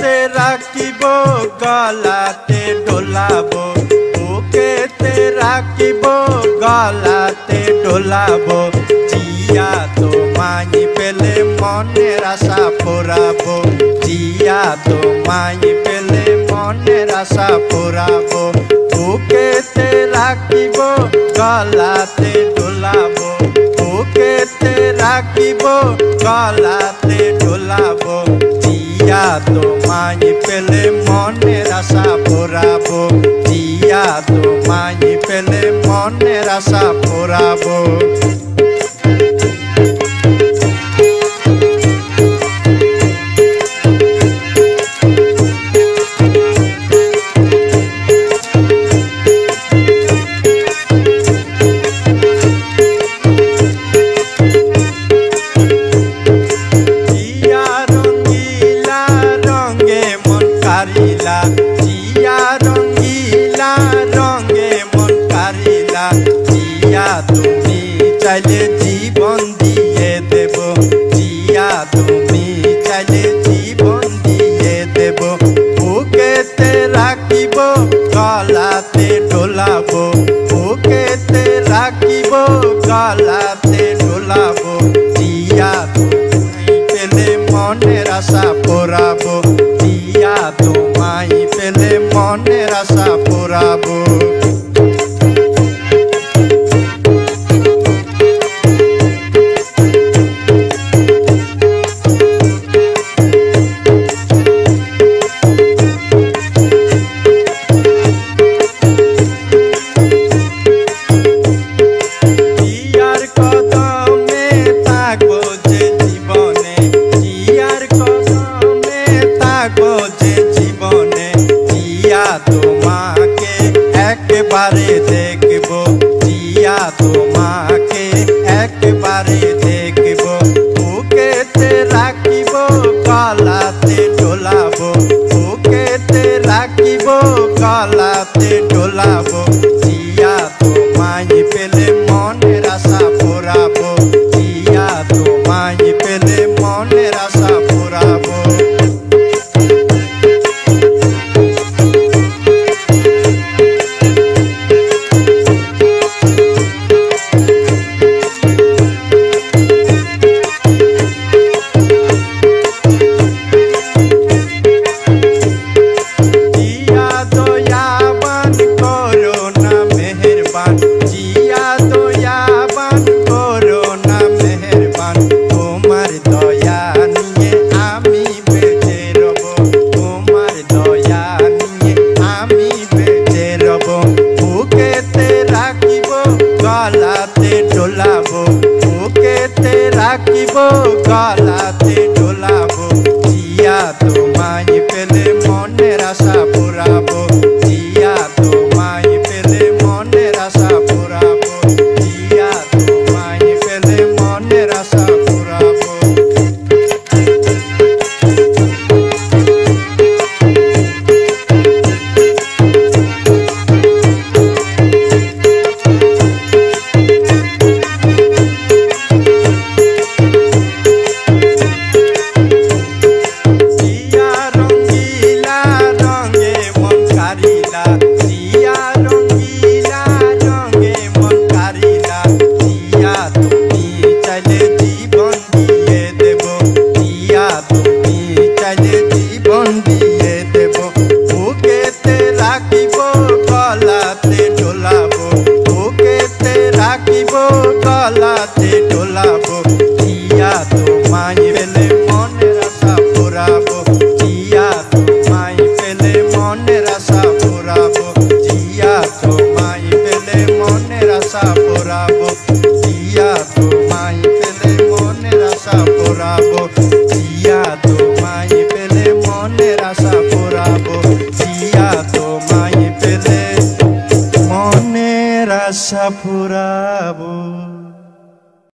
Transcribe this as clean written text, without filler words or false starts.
বুকেতে রাখিব গলাতে ডোলাবো, বুকেতে রাখিব গলাতে ডোলাবো। জিয়া তোমায় পেলে মনের আশা পোড়াবো, জিয়া তোমায় পেলে মনের আশা পোড়াবো। বুকেতে রাখিব গলাতে ডোলাবো, বুকেতে রাখিব গলাতে ডোলাবো। জিয়া তোমায় পেলে মনের আশা পোড়াবো, জিয়া তোমায় পেলে মনের আশা পোড়াবো। জিয়া রঙ্গিলা রঙে মন কারিলা, জিয়া তুমি চাইলে জীবন দিয়ে দেব, জিয়া তুমি চাইলে জীবন দিয়ে দেব। বুকেতে রাখিব গলাতে ডোলাবো, বুকেতে রাখিব গলাতে ডোলাবো। জিয়া তুমি পেলে মনের আশা পোড়াবো, জিয়া তোমায় পেলে মনের আশা পোড়াবো। জিয়ার কদমে থাকবো যে জীবনে, জিয়ার কদমে থাকবো যে জীবনে। জিয়া তোমাকে একবারে দেখবো, জিয়া তোমাকে একবারে দেখবো। বুকেতে রাখিব গলাতে ডোলাবো, বুকেতে রাখিব গলাতে ডোলাবো। জিয়া তোমায় পেলে মনের আশা পোড়াবো, জিয়া তোমায় পেলে মনের আশা পোড়াবো। জিয়া দয়াবান করো না মেহেরবান, জিয়া দয়াবান করো না মেহেরবান। তোমার দয়া নিয়ে আমি বেঁচে রব, তোমার দয়া নিয়ে আমি বেঁচে রব। বুকেতে রাখিব গলাতে ডোলাবো, বুকেতে রাখিব গলাতে ডোলাবো। জিয়া তোমায় পেলে মনের আশা পোড়াবো, জিয়া তোমায় পেলে মনের আশা পোড়াবো, জিয়া তোমায় পেলে মনের আশা পোড়াবো। জিয়া রঙ্গিলা রঙে মন কারিলা, জিয়া রঙ্গিলা রঙে মন কারিলা। জিয়া তুমি চাইলে জীবন দিয়ে দেব, জিয়া তুমি চাইলে জীবন দিয়ে দেব। বুকেতে রাখিব গলাতে ডোলাবো, বুকেতে রাখিব গলাতে ডোলাবো। জিয়া তোমায় পেলে মনের আশা পোড়াবো, জিয়া তোমায় পেলে মনের আশা পোড়াবো, জিয়া তোমায় পেলে মনের আশা পোড়াবো, জিয়া তোমায় পেলে মনের আশা পোড়াবো, জিয়া তোমায় পেলে মনের আশা পোড়াবো, জিয়া তোমায় পেলে মনের আশা পোড়াবো।